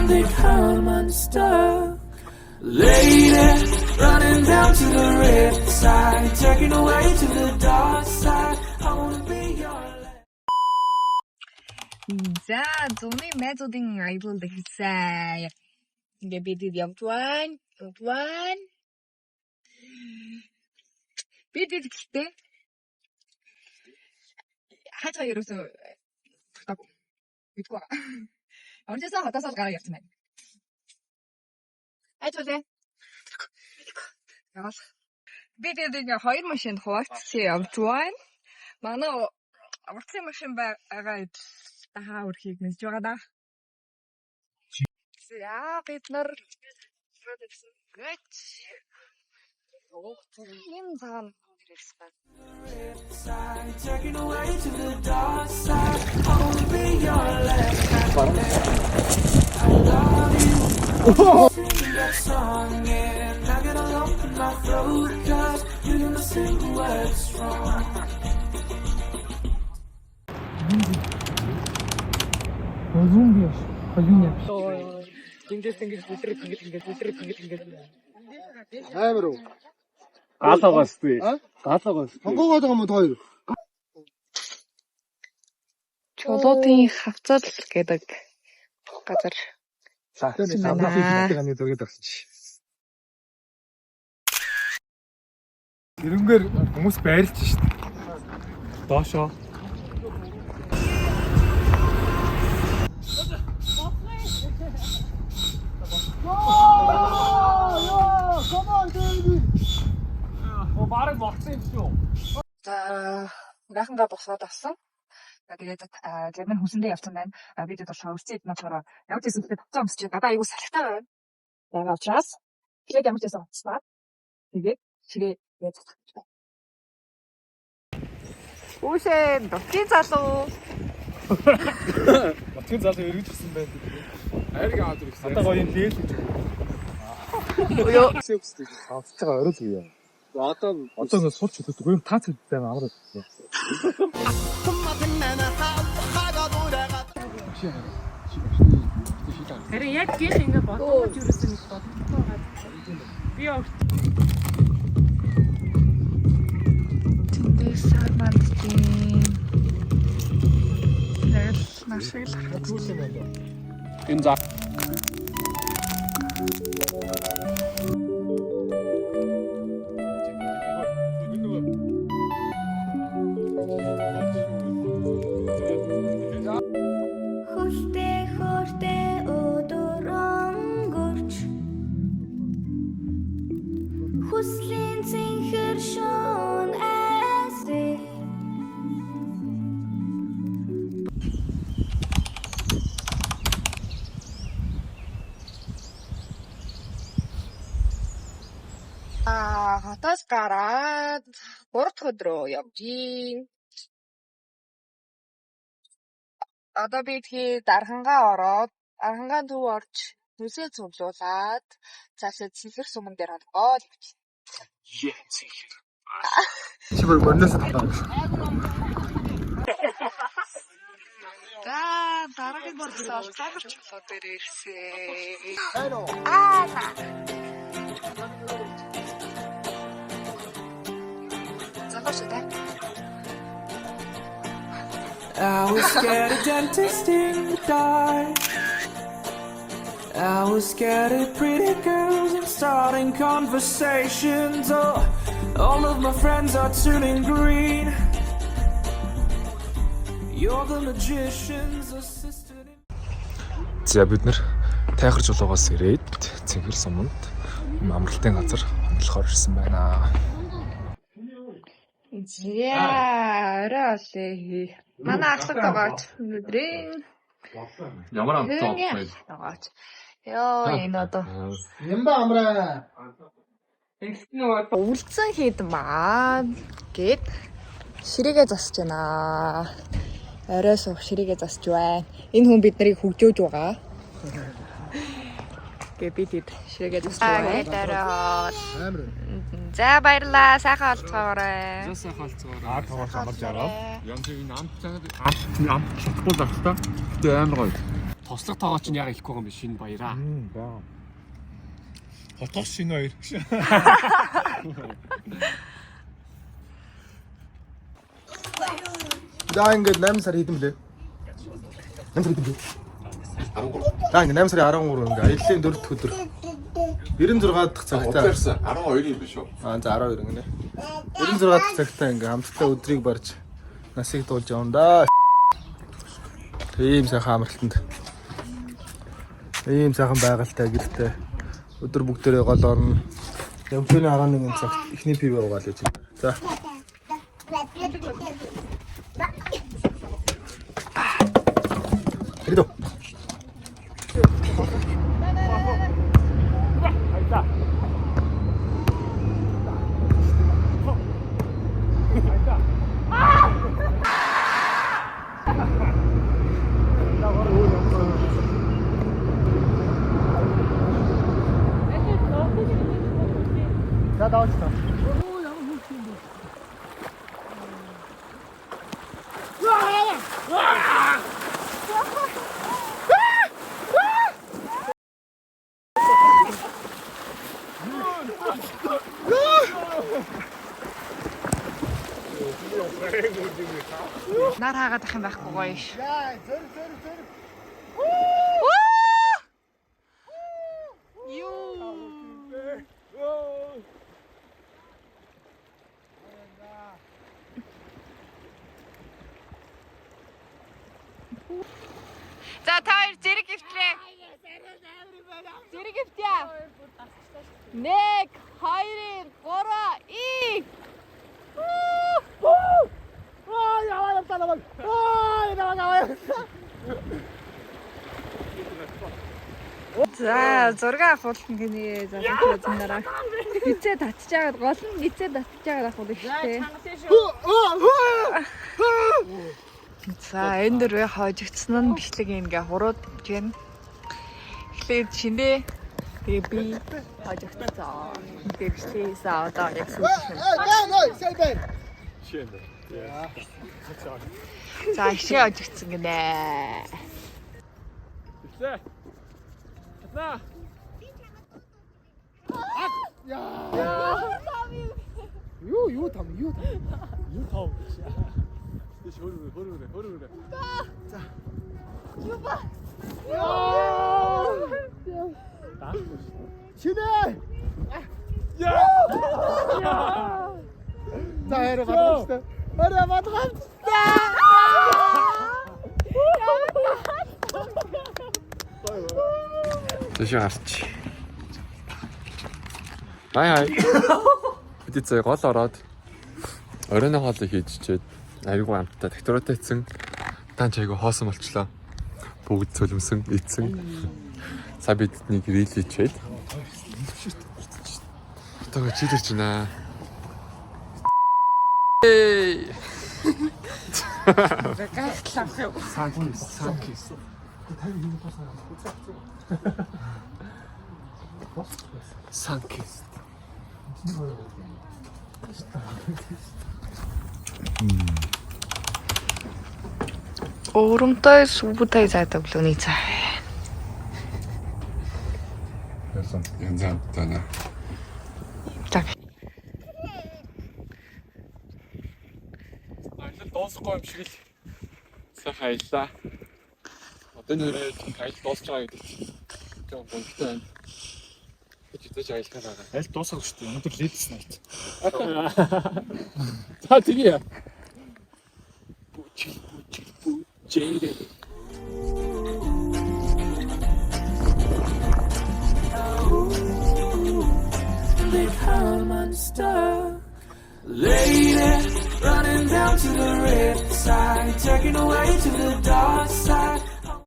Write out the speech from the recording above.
when they come unstuck. Lady, running down to the red side, taking away to the dark side. I wanna be your light. За зуны найзуудын аялал ихсэн. Ингээ бид явж байна. Бид гэхдээ хажаа ерөөсөө битгүү. Оржсэн хатасаа гараа явсан байна. Айчулээ. Яах. Бид ингээ хоёр машинд хуваалцсан явж байна. Манай уртын машин байгаа тахаа өрхийг мэдж байгаа да. За бид нар юм цаана ирсэн. Taking away to the dark side. I wanna be your left hand. I love you. Sing that song and I get a lump in my throat 'cause you're gonna sing the words wrong. Зумбиаш. Хаюуня. Амар уу? Гаалгаас тий. Гаалгаас. Сонгоогоод байгаа юм уу хоёр? Чулуутын хавцал гэдэг газар. Самбахыг зургийг авсан чи. Тэрнгээр хүмүүс байрлж шít. Доошоо. Бараг болцсон юм шүү. За гахангаа босоод авсан. Тэгээд тэрний хүсэндээ явсан байна. Бид болохоор өрцөд начаараа явж ирсэн гэдэг тавцаа өмсч надаа аягүй салхитай байна. Яг учраас тэгээд ямар ч байсан уцснаа. Тэгээд шигээ яаж татчих вэ? Үсээ дутгийн залуу. Батгийн залуу эргэж гисэн байна. Хайрыг аваад ирсэн. Одоо гоё юм дээл гэж. Ёо. Сэвстэй. Авч байгаа орой л юм. Одоо нэг сурч өгдөг юм таац гэдэг амар байна. Харин яг гэх ингэ бодож юусэн нэг бодлоо байгаа. Би огт Тэндээс сармандгийн нэр машиг л хатсан. Энэ за. Хүртээ өдөр өнгөрч хүслийн цэнхэр шон эсрэг Хатаас гараад 3 дахь өдрөө явж гин. Одоо би тэгэхээр дархангаа ороод, дархангаа төв орж, нүсээ цуглуулад, цаашаа цэнхэр суман дээр онгоо гэж. Яа цэнхэр. Чи бүр мөрнөөс татаа. За дараагийн борцол цаавар чулуу дээр ирсэн. Захаштай. I was scared of dentists in the dark. I was scared of pretty girls and starting conversations. Oh, all of my friends are turning green. You're the magician's assistant. За бид нэр тайхар жолоогоос ирээд цэнхэр суманд амралтын газар хондлохоор ирсэн байна. За орой манай ахлах байгаач өнөөдрийн Ямар амттай байна. байгаач. Йоо энэ одоо Нямба амраа. үлдсэн хэд маань гээд ширээгээ засч байна. Орой суух ширээгээ засч байна. Энэ хүн бид нарыг хөгжөөж байгаа. Гэ бид ширээгээ засч байна. Амар. За баярлаа. Сайхан олцгоорой. Засаа халцгаараа. Аа тоогоос амарч аваад. Янз бүрийн амт чадахгүй л ахта. Тэ амар гоё. Тослог тоогоо чинь яг ихгүй юм биш шинэ баяраа. Баа. Хотоос шинэ хоёр. За ингээд 8 сар хийдэм лээ. 8 сар хийдэм лээ. 13. За ингээд 8 сарын 13 ингээд аяллаа 4 дахь өдөр. 96 дахь цагтаа. 12 юм биш үү? За 12 гинэ. 96 дахь цагтаа ингээд хамтдаа өдрийг барьж насыг дуулж явна да. Ийм сайхан амралтанд. Ийм сайхан байгальтай гэртэй. Өдөр бүгдээрээ гол орно. Явцны агааны нэг цагт ихний пив уугаал гэж. За. Ирэдөө. 자 나왔다. Нар хаагаад ах юм байхгүй гоё ш. За та хоёр зэрэг гівтлээ. Зэрэг гівтээ. 1 2 3 и. За зураг авахулна гинэ. За зэндараа. Гизээ татчихагаад гол нь гизээ татчихагаад авах уу гэхтээ. За энэ дөрвөө хожигдсан нь бичлэг ингээ хурууд гэн. Тэгэхээр шинэ тэгээ би хожигдсан. Бичлээсээ одоо яг сүүлсэн. За ихээ хожигдсан гинэ. Ирлээ. Татна. Юу там. Юу тав. Тийш хөрөөрэ. 자. 유바. 신혜! 자, 해로 받아봅시다. 해로 받아봅시다. Тэшээ гарч. Хай. Бид зөө гол ороод оройн хоолыг хийж чээд айгүй амттай докторатаа хийсэн. Таан ч айгүй хоосон болчлоо. Бүгд цөлмсөн, ийдсэн. Сая биднийг рил хийчээд. Одоо чилэрч байна. Эй. Санки. Урамтай сүүбутай зайдаг лүний цай. Яасан янзаатана. Так. Аялал дуусахгүй юм шиг л сайхан аяллаа. Одоо нэрээ аялал дуусч байгаа гэдэг чинь гонхтой байна. Хэвчээж аялах байгаа. Аль дуусах шүү дээ. Өнөөдөр лидс найт. За тэгье. Jaded. Big monster, lady, running down to the red side, taking away to the dark side.